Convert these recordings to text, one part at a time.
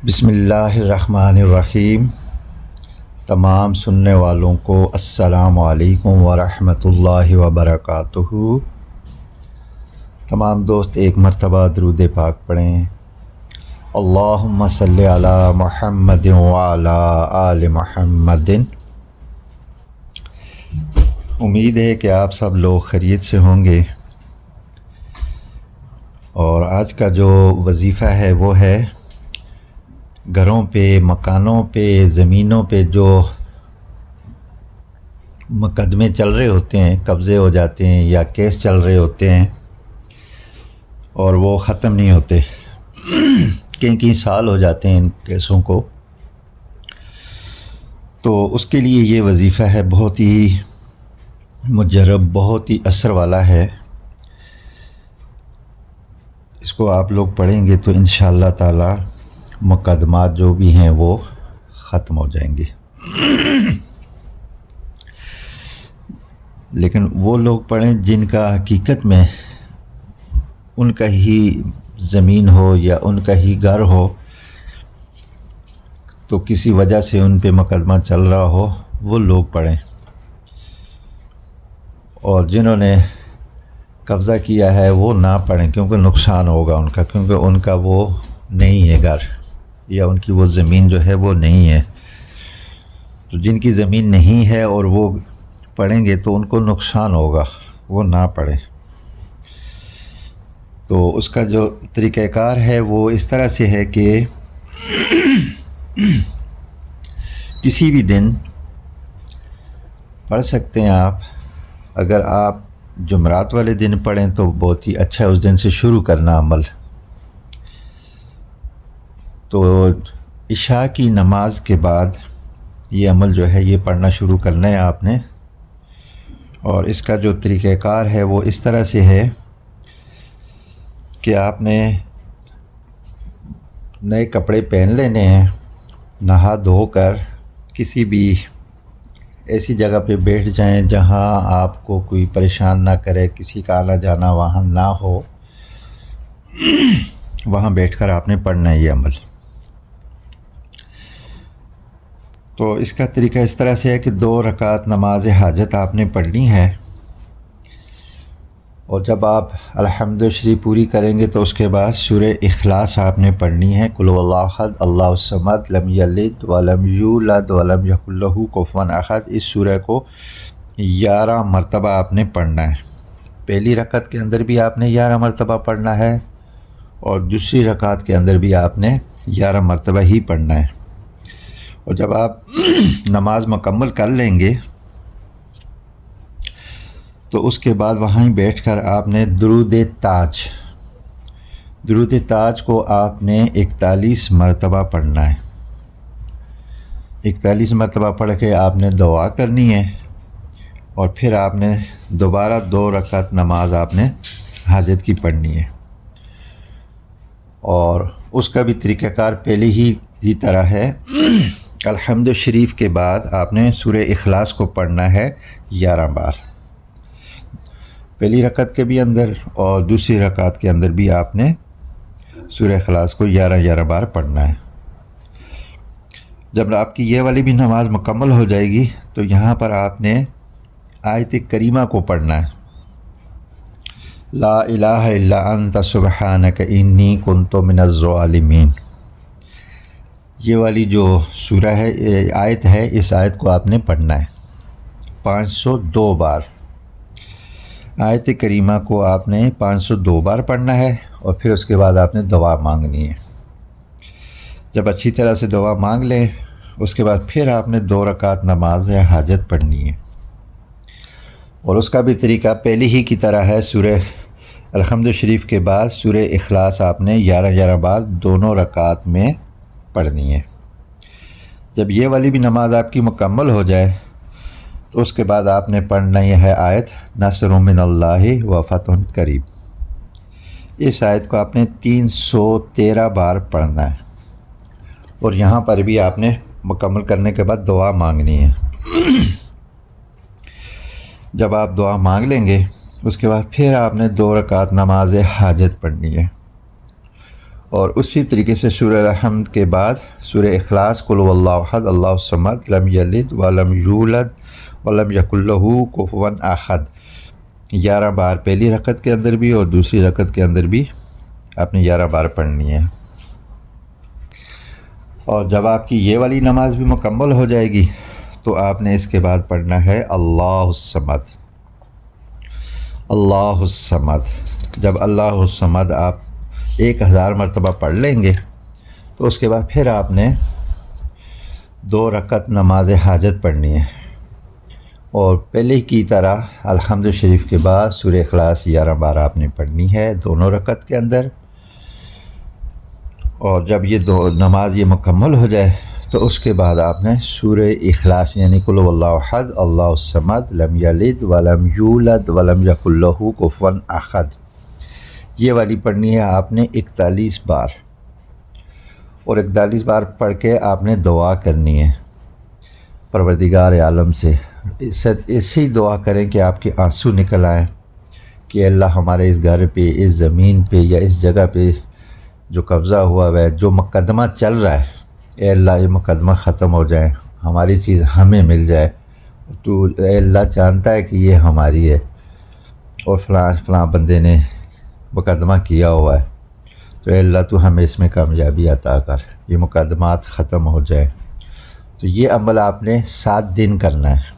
بسم اللہ الرحمن الرحیم۔ تمام سننے والوں کو السلام علیکم ورحمۃ اللہ وبرکاتہ۔ تمام دوست ایک مرتبہ درود پاک پڑھیں۔ اللہم صلی علی محمد وعلی آل محمد۔ امید ہے کہ آپ سب لوگ خیریت سے ہوں گے، اور آج کا جو وظیفہ ہے وہ ہے گھروں پہ، مکانوں پہ، زمینوں پہ جو مقدمے چل رہے ہوتے ہیں، قبضے ہو جاتے ہیں یا کیس چل رہے ہوتے ہیں اور وہ ختم نہیں ہوتے، کئی سال ہو جاتے ہیں ان کیسوں کو، تو اس کے لیے یہ وظیفہ ہے بہت ہی مجرب، بہت ہی اثر والا ہے۔ اس کو آپ لوگ پڑھیں گے تو انشاءاللہ تعالی مقدمات جو بھی ہیں وہ ختم ہو جائیں گے۔ لیکن وہ لوگ پڑھیں جن کا حقیقت میں ان کا ہی زمین ہو یا ان کا ہی گھر ہو، تو کسی وجہ سے ان پہ مقدمہ چل رہا ہو، وہ لوگ پڑھیں۔ اور جنہوں نے قبضہ کیا ہے وہ نہ پڑھیں، کیونکہ نقصان ہوگا ان کا، کیونکہ ان کا وہ نہیں ہے گھر، یا ان کی وہ زمین جو ہے وہ نہیں ہے۔ تو جن کی زمین نہیں ہے اور وہ پڑھیں گے تو ان کو نقصان ہوگا، وہ نہ پڑھیں۔ تو اس کا جو طریقہ کار ہے وہ اس طرح سے ہے کہ کسی بھی دن پڑھ سکتے ہیں آپ۔ اگر آپ جمعرات والے دن پڑھیں تو بہت ہی اچھا ہے، اس دن سے شروع کرنا عمل۔ تو عشاء کی نماز کے بعد یہ عمل جو ہے یہ پڑھنا شروع کرنا ہے آپ نے۔ اور اس کا جو طریقہ کار ہے وہ اس طرح سے ہے کہ آپ نے نئے کپڑے پہن لینے ہیں، نہا دھو کر کسی بھی ایسی جگہ پہ بیٹھ جائیں جہاں آپ کو کوئی پریشان نہ کرے، کسی کا آنا جانا وہاں نہ ہو، وہاں بیٹھ کر آپ نے پڑھنا ہے یہ عمل۔ تو اس کا طریقہ اس طرح سے ہے کہ 2 رکعت نماز حاجت آپ نے پڑھنی ہے، اور جب آپ الحمد شریف پوری کریں گے تو اس کے بعد سورہ اخلاص آپ نے پڑھنی ہے۔ قل هو اللہ احد اللہ الصمد لم یلد ولم یولد ولم یکن لہ کفوا احد۔ اس سورہ کو 11 مرتبہ آپ نے پڑھنا ہے۔ پہلی رکعت کے اندر بھی آپ نے 11 مرتبہ پڑھنا ہے، اور دوسری رکعت کے اندر بھی آپ نے 11 مرتبہ ہی پڑھنا ہے۔ اور جب آپ نماز مکمل کر لیں گے تو اس کے بعد وہیں بیٹھ کر آپ نے درود تاج کو آپ نے 41 مرتبہ پڑھنا ہے۔ 41 مرتبہ پڑھ کے آپ نے دعا کرنی ہے، اور پھر آپ نے دوبارہ 2 رکعت نماز آپ نے حاجت کی پڑھنی ہے۔ اور اس کا بھی طریقہ کار پہلے ہی طرح ہے۔ الحمد شریف کے بعد آپ نے سورہ اخلاص کو پڑھنا ہے 11 بار، پہلی رکعت کے بھی اندر اور دوسری رکعت کے اندر بھی آپ نے سورہ اخلاص کو 11 بار پڑھنا ہے۔ جب آپ کی یہ والی بھی نماز مکمل ہو جائے گی تو یہاں پر آپ نے آیت کریمہ کو پڑھنا ہے، لا الہ الا انت سبحانک انی کنت من الظالمین۔ یہ والی جو سورہ ہے، آیت ہے، اس آیت کو آپ نے پڑھنا ہے 502 بار۔ آیت کریمہ کو آپ نے 502 بار پڑھنا ہے، اور پھر اس کے بعد آپ نے دعا مانگنی ہے۔ جب اچھی طرح سے دعا مانگ لیں، اس کے بعد پھر آپ نے 2 رکعت نماز حاجت پڑھنی ہے۔ اور اس کا بھی طریقہ پہلی ہی کی طرح ہے، سورہ الحمد شریف کے بعد سورہ اخلاص آپ نے 11 بار دونوں رکعت میں پڑھنی ہے۔ جب یہ والی بھی نماز آپ کی مکمل ہو جائے تو اس کے بعد آپ نے پڑھنا یہ ہے آیت نصر من اللہ و فتح قریب۔ اس آیت کو آپ نے 313 بار پڑھنا ہے، اور یہاں پر بھی آپ نے مکمل کرنے کے بعد دعا مانگنی ہے۔ جب آپ دعا مانگ لیں گے اس کے بعد پھر آپ نے 2 رکعت نماز حاجت پڑھنی ہے، اور اسی طریقے سے سورہ الحمد کے بعد سورہ اخلاص قل هو اللہ احد اللہ الصمد لم یلد ولم یولد ولم یکن لہ کفوا احد 11 بار پہلی رکعت کے اندر بھی اور دوسری رکعت کے اندر بھی آپ نے 11 بار پڑھنی ہے۔ اور جب آپ کی یہ والی نماز بھی مکمل ہو جائے گی تو آپ نے اس کے بعد پڑھنا ہے اللہ الصمد، اللہ الصمد۔ جب اللہ الصمد آپ 1000 مرتبہ پڑھ لیں گے تو اس کے بعد پھر آپ نے 2 رکعت نماز حاجت پڑھنی ہے، اور پہلے کی طرح الحمد شریف کے بعد سورہ اخلاص 11 بار آپ نے پڑھنی ہے دونوں رکعت کے اندر۔ اور جب یہ نماز یہ مکمل ہو جائے تو اس کے بعد آپ نے سورہ اخلاص یعنی قل هو اللہ احد اللہ الصمد لم یلد ولم یولد ولم یکن لہ کفوا احد یہ والی پڑھنی ہے آپ نے 41 بار، اور 41 بار پڑھ کے آپ نے دعا کرنی ہے پروردگار عالم سے۔ ایسی دعا کریں کہ آپ کے آنسو نکل آئیں کہ اللہ ہمارے اس گھر پہ، اس زمین پہ یا اس جگہ پہ جو قبضہ ہوا ہے، جو مقدمہ چل رہا ہے، اے اللہ یہ مقدمہ ختم ہو جائے، ہماری چیز ہمیں مل جائے، تو اے اللہ جانتا ہے کہ یہ ہماری ہے اور فلاں بندے نے مقدمہ کیا ہوا ہے، تو اے اللہ تو ہمیں اس میں کامیابی عطا کر، یہ مقدمات ختم ہو جائیں۔ تو یہ عمل آپ نے 7 دن کرنا ہے،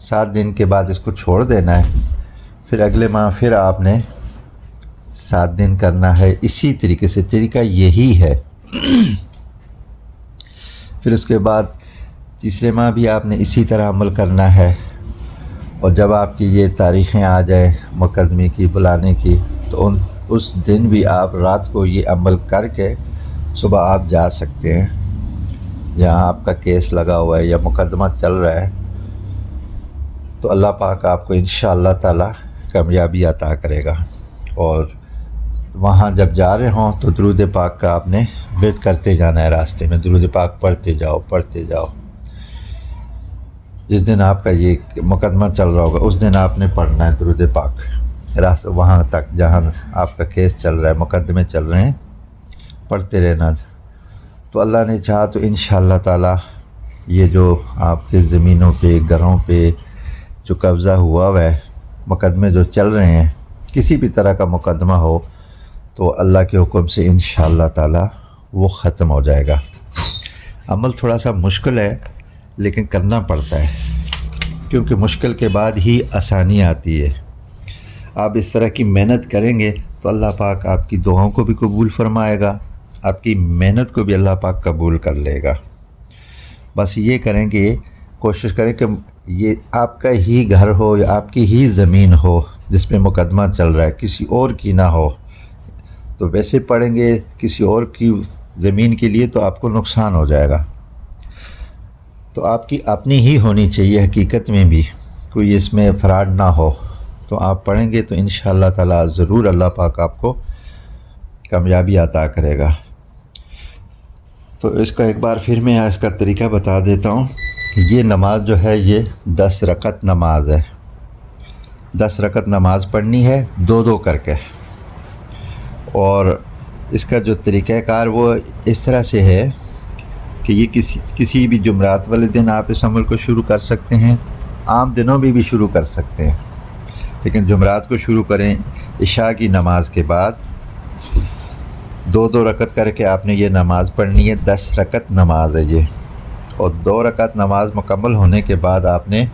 7 دن کے بعد اس کو چھوڑ دینا ہے، پھر اگلے ماہ پھر آپ نے 7 دن کرنا ہے اسی طریقے سے، طریقہ یہی ہے۔ پھر اس کے بعد تیسرے ماہ بھی آپ نے اسی طرح عمل کرنا ہے، اور جب آپ کی یہ تاریخیں آ جائیں مقدمے کی بلانے کی تو اس دن بھی آپ رات کو یہ عمل کر کے صبح آپ جا سکتے ہیں جہاں آپ کا کیس لگا ہوا ہے یا مقدمہ چل رہا ہے، تو اللہ پاک آپ کو انشاءاللہ تعالی کامیابی عطا کرے گا۔ اور وہاں جب جا رہے ہوں تو درود پاک کا آپ نے ورد کرتے جانا ہے، راستے میں درود پاک پڑھتے جاؤ۔ جس دن آپ کا یہ مقدمہ چل رہا ہوگا اس دن آپ نے پڑھنا ہے درود پاک، وہاں تک جہاں آپ کا کیس چل رہا ہے، مقدمے چل رہے ہیں، پڑھتے رہنا۔ تو اللہ نے چاہا تو انشاءاللہ تعالی یہ جو آپ کے زمینوں پہ، گھروں پہ جو قبضہ ہوا ہے، مقدمے جو چل رہے ہیں، کسی بھی طرح کا مقدمہ ہو تو اللہ کے حکم سے انشاءاللہ تعالی وہ ختم ہو جائے گا۔ عمل تھوڑا سا مشکل ہے لیکن کرنا پڑتا ہے، کیونکہ مشکل کے بعد ہی آسانی آتی ہے۔ آپ اس طرح کی محنت کریں گے تو اللہ پاک آپ کی دعاؤں کو بھی قبول فرمائے گا، آپ کی محنت کو بھی اللہ پاک قبول کر لے گا۔ بس یہ کریں کہ کوشش کریں کہ یہ آپ کا ہی گھر ہو یا آپ کی ہی زمین ہو جس پہ مقدمہ چل رہا ہے، کسی اور کی نہ ہو۔ تو ویسے پڑھیں گے کسی اور کی زمین کے لیے تو آپ کو نقصان ہو جائے گا، تو آپ کی اپنی ہی ہونی چاہیے، حقیقت میں بھی کوئی اس میں فراڈ نہ ہو۔ تو آپ پڑھیں گے تو انشاءاللہ تعالی ضرور اللہ پاک آپ کو کامیابی عطا کرے گا۔ تو اس کا ایک بار پھر میں اس کا طریقہ بتا دیتا ہوں۔ یہ نماز جو ہے یہ 10 رکعت نماز ہے، 10 رکعت نماز پڑھنی ہے 2 کر کے، اور اس کا جو طریقہ کار وہ اس طرح سے ہے کہ یہ کسی بھی جمعرات والے دن آپ اس عمل کو شروع کر سکتے ہیں، عام دنوں بھی شروع کر سکتے ہیں، لیکن جمعرات کو شروع کریں عشاء کی نماز کے بعد 2 رکعت کر کے آپ نے یہ نماز پڑھنی ہے، 10 رکعت نماز ہے یہ، اور 2 رکعت نماز مکمل ہونے کے بعد آپ نے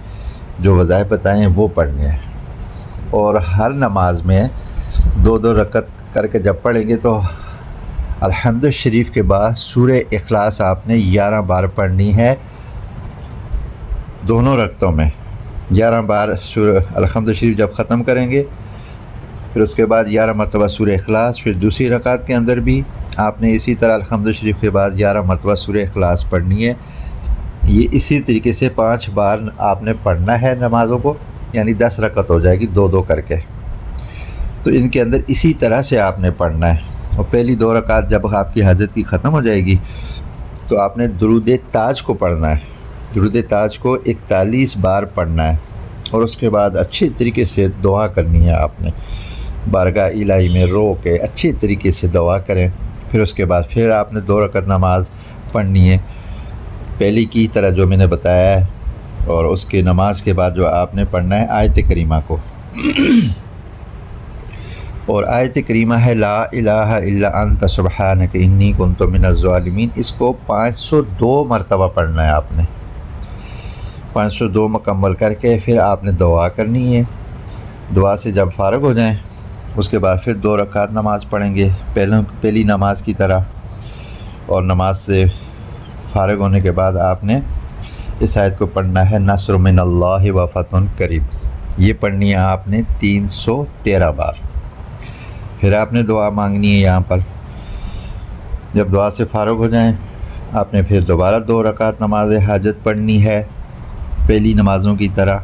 جو وظائف بتائے ہیں وہ پڑھنے ہیں، اور ہر نماز میں 2 رکعت کر کے جب پڑھیں گے تو الحمد شریف کے بعد سورہ اخلاص آپ نے 11 بار پڑھنی ہے، دونوں رکعتوں میں 11 بار سورہ الحمد شریف جب ختم کریں گے پھر اس کے بعد 11 مرتبہ سورہ اخلاص، پھر دوسری رکعت کے اندر بھی آپ نے اسی طرح الحمد شریف کے بعد 11 مرتبہ سورہ اخلاص پڑھنی ہے۔ یہ اسی طریقے سے 5 بار آپ نے پڑھنا ہے نمازوں کو، یعنی 10 رکعت ہو جائے گی 2 کر کے۔ تو ان کے اندر اسی طرح سے آپ نے پڑھنا ہے، اور پہلی 2 رکعت جب آپ کی حاجت کی ختم ہو جائے گی تو آپ نے درود تاج کو پڑھنا ہے، درود تاج کو 41 بار پڑھنا ہے، اور اس کے بعد اچھے طریقے سے دعا کرنی ہے آپ نے بارگاہ الہی میں رو کے اچھی طریقے سے دعا کریں. پھر اس کے بعد پھر آپ نے 2 رکعت نماز پڑھنی ہے پہلی کی طرح جو میں نے بتایا ہے، اور اس کے نماز کے بعد جو آپ نے پڑھنا ہے آیت کریمہ کو، اور آیت کریمہ ہے لا الہ الا انت سبحانک انی کنت من الظالمین. اس کو 502 مرتبہ پڑھنا ہے آپ نے. 502 مکمل کر کے پھر آپ نے دعا کرنی ہے. دعا سے جب فارغ ہو جائیں اس کے بعد پھر 2 رکعت نماز پڑھیں گے پہلی نماز کی طرح، اور نماز سے فارغ ہونے کے بعد آپ نے اس آیت کو پڑھنا ہے نصر من اللہ و فتح قریب. یہ پڑھنی ہے آپ نے 313 بار. پھر آپ نے دعا مانگنی ہے یہاں پر. جب دعا سے فارغ ہو جائیں آپ نے پھر دوبارہ 2 رکعت نماز حاجت پڑھنی ہے پہلی نمازوں کی طرح،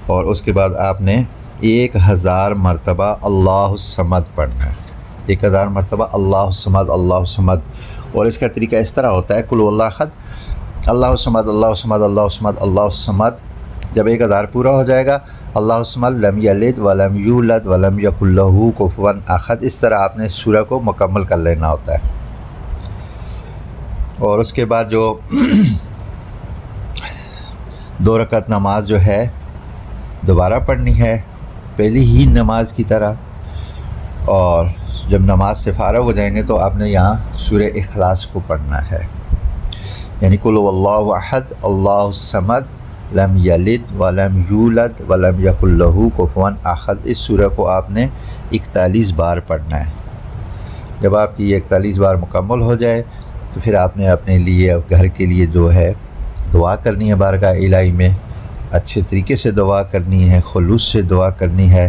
اور اس کے بعد آپ نے 1000 مرتبہ اللہ الصمد پڑھنا ہے. 1000 مرتبہ اللہ الصمد اللہ الصمد. اور اس کا طریقہ اس طرح ہوتا ہے قل هو اللہ احد اللہ الصمد اللہ الصمد اللہ الصمد اللہ الصمد. جب 1000 پورا ہو جائے گا اللہ الصمد لم یلد ولم یولد ولم یکن لہ کفوا احد. اس طرح آپ نے سورہ کو مکمل کر لینا ہوتا ہے. اور اس کے بعد جو 2 رکعت نماز جو ہے دوبارہ پڑھنی ہے پہلی ہی نماز کی طرح، اور جب نماز سے فارغ ہو جائیں گے تو آپ نے یہاں سورہ اخلاص کو پڑھنا ہے، یعنی قل هو اللہ احد اللہ الصمد لم یلد ولم یولد ولم یکن لہ کفوا احد. اس سورہ کو آپ نے 41 بار پڑھنا ہے. جب آپ کی یہ 41 بار مکمل ہو جائے تو پھر آپ نے اپنے لیے گھر کے لیے جو ہے دعا کرنی ہے بارگاہ الہی میں. اچھے طریقے سے دعا کرنی ہے، خلوص سے دعا کرنی ہے،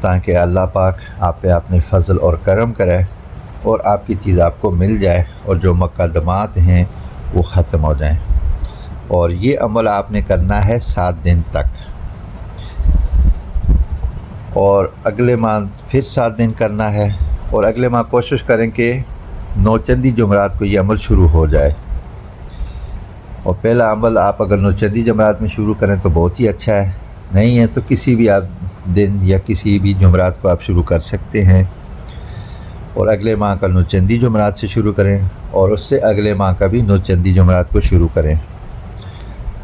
تاکہ اللہ پاک آپ پہ اپنے فضل اور کرم کرے اور آپ کی چیز آپ کو مل جائے، اور جو مقدمات ہیں وہ ختم ہو جائیں. اور یہ عمل آپ نے کرنا ہے 7 دن تک، اور اگلے ماہ پھر 7 دن کرنا ہے، اور اگلے ماہ کوشش کریں کہ 9 چندی جمعرات کو یہ عمل شروع ہو جائے. اور پہلا عمل آپ اگر 9 چندی جمعرات میں شروع کریں تو بہت ہی اچھا ہے، نہیں ہے تو کسی بھی آپ دن یا کسی بھی جمعرات کو آپ شروع کر سکتے ہیں. اور اگلے ماہ کا 9 چندی جمعرات سے شروع کریں، اور اس سے اگلے ماہ کا بھی 9 چندی جمعرات کو شروع کریں.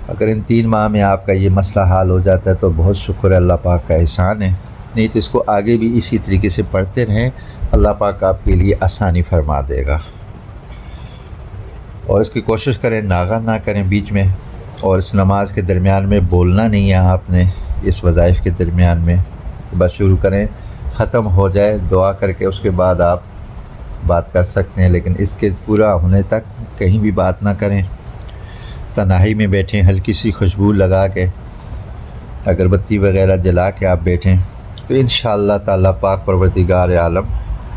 اگر ان 3 ماہ میں آپ کا یہ مسئلہ حل ہو جاتا ہے تو بہت شکر ہے، اللہ پاک کا احسان ہے. نہیں تو اس کو آگے بھی اسی طریقے سے پڑھتے رہیں، اللہ پاک آپ کے لیے آسانی فرما دے گا. اور اس کی کوشش کریں ناغہ نہ کریں بیچ میں، اور اس نماز کے درمیان میں بولنا نہیں ہے آپ نے. اس وظائف کے درمیان میں بس شروع کریں، ختم ہو جائے دعا کر کے اس کے بعد آپ بات کر سکتے ہیں، لیکن اس کے پورا ہونے تک کہیں بھی بات نہ کریں. تنہائی میں بیٹھیں، ہلکی سی خوشبو لگا کے، اگربتی وغیرہ جلا کے آپ بیٹھیں تو انشاءاللہ تعالیٰ پاک پروردگار عالم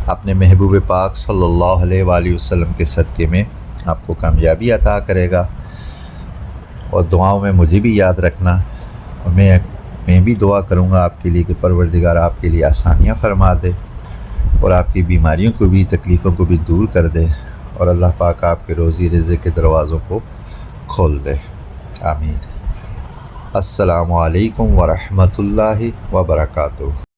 اپنے محبوب پاک صلی اللہ علیہ وآلہ وسلم کے صدقے میں آپ کو کامیابی عطا کرے گا. اور دعاؤں میں مجھے بھی یاد رکھنا، اور میں بھی دعا کروں گا آپ کے لیے کہ پروردگار آپ کے لیے آسانیاں فرما دے، اور آپ کی بیماریوں کو بھی تکلیفوں کو بھی دور کر دے، اور اللہ پاک آپ کے روزی رزق کے دروازوں کو کھول دے. آمین. السلام علیکم ورحمۃ اللہ وبرکاتہ.